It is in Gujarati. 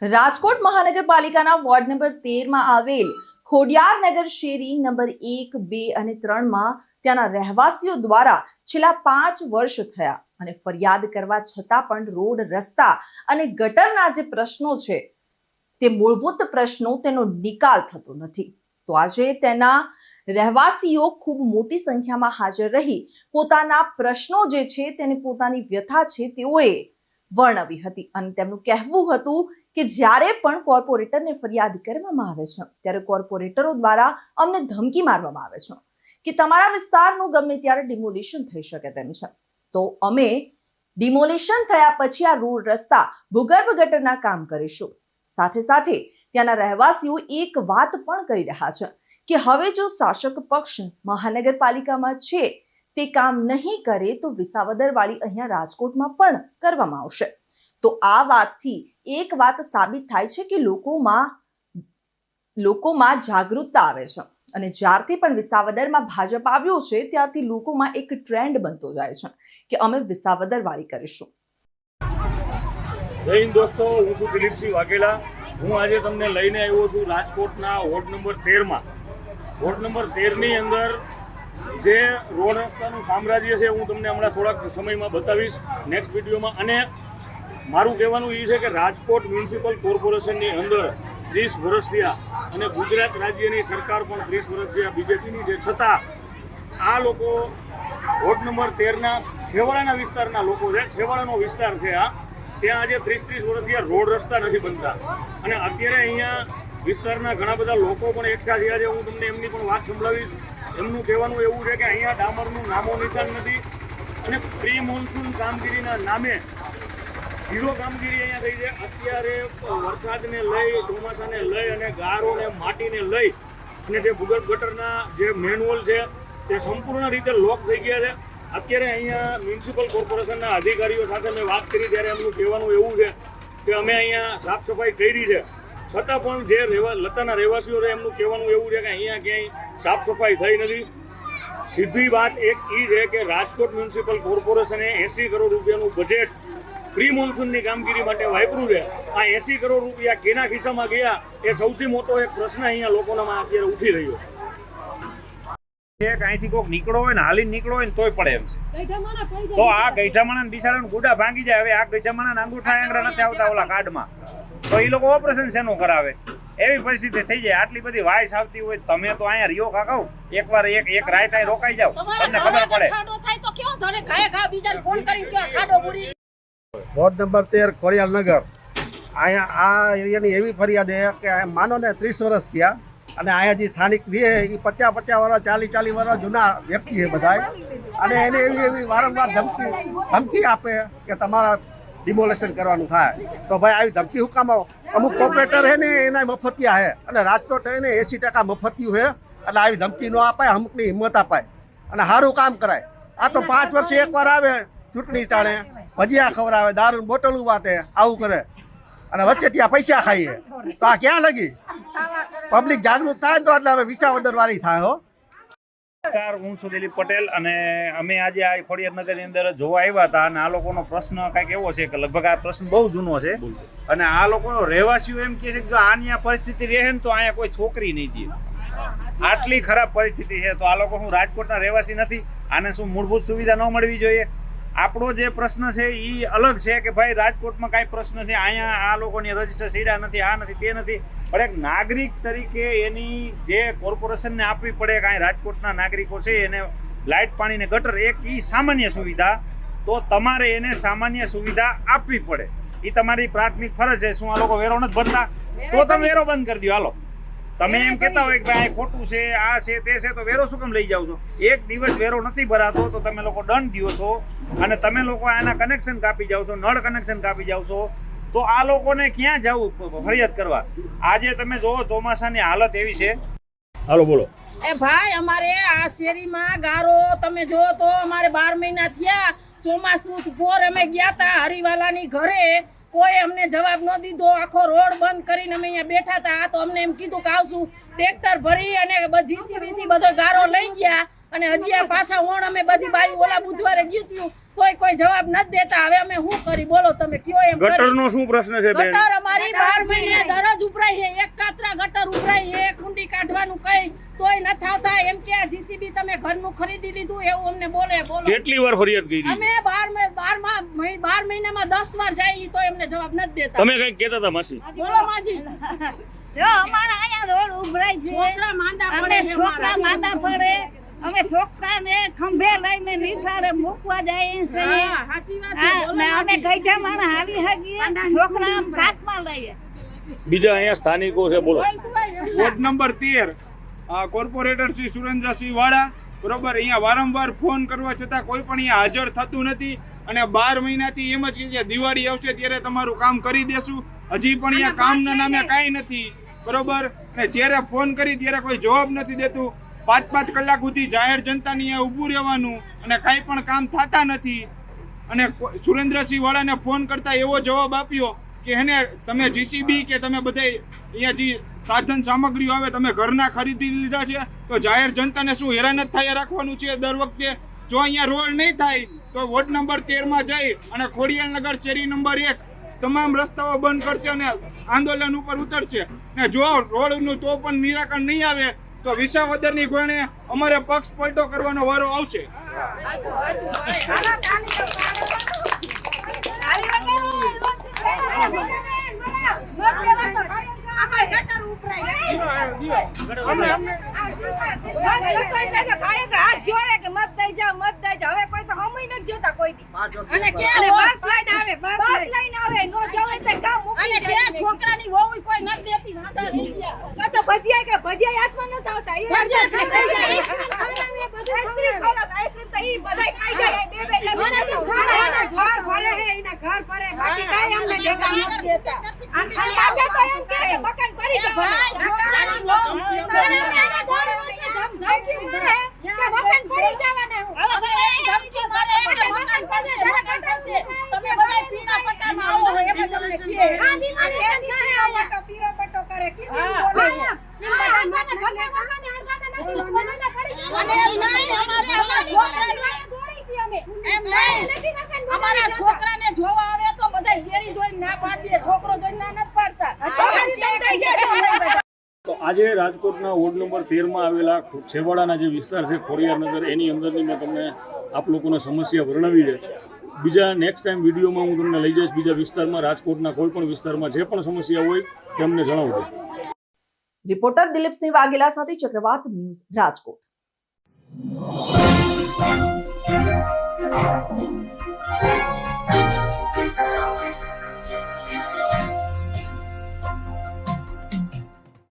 રાજકોટ મહાનગરપાલિકાના વોર્ડ નંબર 13 માં આવેલ ખોડિયારનગર શેરી નંબર 1, 2 અને 3 માં ત્યાંના રહેવાસીઓ દ્વારા છેલ્લા 5 વર્ષ થયા અને ફરિયાદ કરવા છતાં પણ રોડ, રસ્તા અને ગટરના જે પ્રશ્નો છે તે મૂળભૂત પ્રશ્નો તેનો નિકાલ થતો નથી। તો આજે તેના રહેવાસીઓ ખૂબ મોટી સંખ્યામાં હાજર રહી પોતાના પ્રશ્નો જે છે તેને પોતાની વ્યથા છે તેઓએ વર્ણવી હતી અને તેમનું કહેવું હતું કે જ્યારે પણ કોર્પોરેટરને ફરિયાદ કરવામાં આવે છે ત્યારે કોર્પોરેટરો દ્વારા અમને ધમકી મારવામાં આવે છે કે તમારા વિસ્તારનું ગમે ત્યારે ડિમોલિશન થઈ શકે તેમ છે। તો અમે ડિમોલિશન થયા પછી આ રોડ, રસ્તા, ભૂગર્ભ ગટરના કામ કરીશું। સાથે સાથે ત્યાંના રહેવાસીઓ એક વાત પણ કરી રહ્યા છે કે હવે જો શાસક પક્ષ મહાનગરપાલિકામાં છે તે કામ નહીં કરે તો વિસાવદરવાળી અહીંયા રાજકોટમાં પણ કરવામાં આવશે। તો આ વાતથી એક વાત સાબિત થાય છે કે લોકોમાં જાગૃતતા આવે છે અને જ્યારથી પણ વિસાવદરમાં ભાજપ આવ્યું છે ત્યારથી લોકોમાં એક ટ્રેન્ડ બનતો જાય છે કે અમે વિસાવદરવાળી કરીશું। જય હિન્દ દોસ્તો, હું છું દિલીપસિંહ વાઘેલા। હું આજે તમને લઈને આવ્યો છું રાજકોટના વોર્ડ નંબર 13 માં। વોર્ડ નંબર 13 ની અંદર જે રોડ રસ્તાનું સામ્રાજ્ય છે હું તમને હમણાં થોડાક સમયમાં બતાવીશ નેક્સ્ટ વિડીયોમાં। અને મારું કહેવાનું એ છે કે રાજકોટ મ્યુનિસિપલ કોર્પોરેશનની અંદર 30 વર્ષ થયા અને ગુજરાત રાજ્યની સરકાર પણ 30 વર્ષ થયા બીજેપીની, જે છતાં આ લોકો વોર્ડ નંબર 13ના છેવાડાના વિસ્તારના લોકો છે, છેવાડાનો વિસ્તાર છે આ, ત્યાં આજે 30 વર્ષ થયા રોડ રસ્તા નથી બનતા। અને અત્યારે અહીંયા વિસ્તારના ઘણા બધા લોકો પણ એકઠા થયા છે, હું તમને એમની પણ વાત સંભળાવીશ। એમનું કહેવાનું એવું છે કે અહીંયા ડામરનું નામો નિશાન નથી અને પ્રી મોન્સૂન કામગીરીના નામે ઝીરો કામગીરી અહીંયા થઈ છે। અત્યારે વરસાદને લઈ, ચોમાસાને લઈ અને ગારોને માટીને લઈ અને જે ભૂગર્ભ ગટરના જે મેનહોલ છે તે સંપૂર્ણ રીતે લોક થઈ ગયા છે। અત્યારે અહીંયા મ્યુનિસિપલ કોર્પોરેશનના અધિકારીઓ સાથે મેં વાત કરી ત્યારે એમનું કહેવાનું એવું છે કે અમે અહીંયા સાફ સફાઈ કરી છે, છતાં પણ જે લતાના રહેવાસીઓ છે એમનું કહેવાનું એવું છે કે અહીંયા ક્યાંય સાફ સફાઈ થઈ નથી। સીધી વાત એક એ છે કે રાજકોટ મ્યુનિસિપલ કોર્પોરેશને 80 કરોડ રૂપિયાનું બજેટ પ્રી મોન્સૂનની કામગીરી માટે વાપર્યું છે। આ 80 કરોડ રૂપિયા કેના ખિસ્સામાં ગયા એ સૌથી મોટો એક પ્રશ્ન અહીંયા લોકોનામાં અત્યારે ઉઠી રહ્યો છે। અહીંથી કોઈક નીકળો હોય ને, હાલીને નીકળો હોય ને તોય પડે એમ છે। તો આ ગઈઠામાણા બિચારાને ગુડા ભાંગી જાય। હવે આ ગઈઠામાણા અંગૂઠા આંગળા નથી આવતા ઓલા કાર્ડમાં, તો એ લોકો ઓપરેશન શેનું કરાવે એવી પરિસ્થિતિ થઈ જાય। આટલી બધી વાઇસ આવતી હોય, તમે તો અહીંયા રિયો કાકાઓ એકવાર એક રાત અહીં રોકાઈ જાવ, તમને ખબર પડે। વોર્ડ નંબર 13 ખોડિયારનગર, અહીંયા આ એરિયાની એવી ફરિયાદ છે કે માનો ને 30 વર્ષ થયા અને અહીંયા જે સ્થાનિક રહે એ 50 વર્ષ 40 વર્ષ જૂના વ્યક્તિ છે બધા, અને એને એવી વારંવાર ધમકી આપે કે તમારા ડિમોલેશન કરવાનું થાય। તો ભાઈ આવી ધમકી હું કામ? અમુક કોર્પોરેટર છે ને એના મફતિયા છે અને રાજકોટ છે ને 80% મફતિયું છે, એટલે આવી ધમકી ન અપાય, અમુકની હિંમત અપાય અને સારું કામ કરાય। આ તો 5 વર્ષે એકવાર આવે ચૂંટણી ટાણે, ભજીયા ખવડાવે, દારૂની બોટલું વાટે, આવું કરે અને વચ્ચે ત્યાં પૈસા ખાઈએ, તો આ ક્યાં લગી? પબ્લિક જાગૃત થાય તો એટલે હવે વિસાવદરવાળી થાય હો। નમસ્કાર, હું છું દિલીપ પટેલ અને અમે આજે આ ખોડિયારનગરની અંદર જોવા આવ્યા હતા અને આ લોકોનો પ્રશ્ન કંઈક એવો છે કે લગભગ આ પ્રશ્ન બહુ જૂનો છે અને આ લોકોનો રહેવાસીઓ એમ કહે છે કે જો આની આ પરિસ્થિતિ રહે ને તો અહીંયા કોઈ છોકરી નહીં દે, આટલી ખરાબ પરિસ્થિતિ છે। તો આ લોકો શું રાજકોટના રહેવાસી નથી? આને શું મૂળભૂત સુવિધા ન મળવી જોઈએ? આપણો જે પ્રશ્ન છે એ અલગ છે કે ભાઈ રાજકોટમાં કાંઈ પ્રશ્ન છે, અહીંયા આ લોકોની રજીસ્ટર સીડા નથી, આ નથી, તે નથી, પણ એક નાગરિક તરીકે એની જે કોર્પોરેશનને આપવી પડે, કાંઈ રાજકોટના નાગરિકો છે એને લાઇટ, પાણી ને ગટર એક એ સામાન્ય સુવિધા, તો તમારે એને સામાન્ય સુવિધા આપવી પડે, એ તમારી પ્રાથમિક ફરજ છે। શું આ લોકો વેરો નથી ભરતા? તો તમે વેરો બંધ કરી દો। હાલો, તમે એમ કહેતા હોય કે ભાઈ ખોટું છે, આ છે, તે છે, તો વેરો શું કેમ લઈ જાવ છો? એક દિવસ વેરો નથી ભરાતો તો તમે લોકો દંડ દો છો અને તમે લોકો આના કનેક્શન કાપી જાવ છો, નળ કનેક્શન કાપી જાવ છો, તો આ લોકોને ક્યાં જવું ફરિયાદ કરવા? આજે તમે જોવો ચોમાસાની હાલત એવી છે। હાલો બોલો। એ ભાઈ, અમારે આ શેરીમાં ગારો તમે જો તો અમારે 12 મહિના થયા, ચોમાસું પોર અમે ગયા તા હરિવાલાની ઘરે, કોઈ અમને જવાબ ન દીધો, આખો રોડ બંધ કરીને અમે અહીંયા બેઠા હતા। તો અમને એમ કીધું કે આવશું, ટ્રેક્ટર ભરી અને જીસીબી થી બધો ગારો લઈ ગયા અને હજી આ પાછા ઓણ અમે બધી બાઈ ઓલા બુધવારે ગયું તોય કોઈ જવાબ નથી દેતા. હવે અમે શું કરી બોલો, તમે કયો એમ કરી. ગટરનો શું પ્રશ્ન છે બેન? ગટર અમારી 12 મહિને દરજ ઉભરાય છે, એક કાતરા ગટર ઉભરાય છે, કુંડી કાઢવાનું કઈ તોય નથી આવતા. એમ કે આ જીસીબી તમે ઘરનું ખરીદી લીધું એવું અમને બોલે. બોલો કેટલી વાર ફરિયાદ કરી? અમે 12 મહિનામાં 10 વાર જાય તો એમને જવાબ નથી દેતા. તમે કઈ કહેતા હતા માસી? બોલો માજી. જો અમારા અહીંયા રોડ ઉભરાય છે, છોકરા માંદા અમે પડે છે છોકરા અમારા. માંદા પડે, અમે છોકરાને ખંભે લઈને નિશાળે મૂકવા જઈએ છે. હા, સાચી વાત છે. હા, બોલો ને અમે માજી. ગઈઢા માણસ હાલી શકીએ, છોકરા આમ કાચમાં લઈએ. બીજા અહીંયા સ્થાનિકો છે, બોલો. બોલતું હોય એમ ના. Ward number 13 corporator Shri Surendrasinh વાળા બરોબર અહીંયા વારંવાર ફોન કરવા છતાં કોઈ પણ અહીંયા હાજર થતું નથી અને 12 મહિનાથી એમ જ કહે છે દિવાળી આવશે ત્યારે તમારું કામ કરી દેશું. હજી પણ અહીંયા કામના નામે કાંઈ નથી બરોબર. અને જ્યારે ફોન કરી ત્યારે કોઈ જવાબ નથી દેતું. 5-5 કલાક સુધી જાહેર જનતાની અહીંયા ઊભું રહેવાનું અને કાંઈ પણ કામ થતા નથી. અને સુરેન્દ્રસિંહ વાળાને ફોન કરતા એવો જવાબ આપ્યો કે એને તમે જીસીબી કે તમે બધા અહીંયા જે સાધન સામગ્રીઓ આવે તમે ઘરના ખરીદી લીધા છે તો જાહેર જનતાને શું હેરાન જ થાય રાખવાનું છે દર વખતે? જો અહીંયા રોડ નહીં થાય તો વોર્ડ નંબર 13માં જઈ અને ખોડિયાલનગર શેરી નંબર 1 તમામ રસ્તાઓ બંધ કરશે અને આંદોલન ઉપર ઉતરશે. ને જો રોડનું તો પણ નિરાકરણ નહીં આવે તો વિસાવદરની ગોળે અમારે પક્ષ પલટો કરવાનો વારો આવશે. અને કે છોકરાની વહુ કોઈ નથી દેતી. વાંધા રહી ગયા. ભજીયા હાથમાં નથી આવતા એ ભજીયા ખાઈ જાય. આઈસ્ક્રીમ તો ઈ બધાય ખાઈ જાય બે બે ઘર ભરે હે, એના ઘર ભરે, બાકી કાંઈ અમને દેતા નથી. આજે તો એમ કે મકાન પડી જાય ભાઈ, છોકરાની વહુ મકાન પડી જવાના ધમકી મારે કે મકાન પડશે, જરા કટાશે. તમે બધા પીણા પટ્ટામાં આવો છો એમ જ અમને કહે. પીરો પટ્ટો કરે અને એમ નહીં, અમારા છોકરાને જોવા આવે તો બધા શેરી જોઈને ના પાડી દે, છોકરો જોઈને ના નથી પાડતા. તો આજે રાજકોટના વોર્ડ નંબર 13માં આવેલા છેવાડાના જે વિસ્તાર છે ખોડિયારનગર, એની અંદરની મેં તમને આપ લોકોને સમસ્યા વર્ણવી છે. બીજા નેક્સ્ટ ટાઈમ વિડીયોમાં હું તમને લઈ જઈશ બીજા વિસ્તારમાં, રાજકોટના કોઈ પણ વિસ્તારમાં જે પણ સમસ્યા હોય તે અમને જણાવજો. રિપોર્ટર દિલીપસિંહ વાઘેલા સાથે ચક્રવાત ન્યૂઝ, રાજકોટ.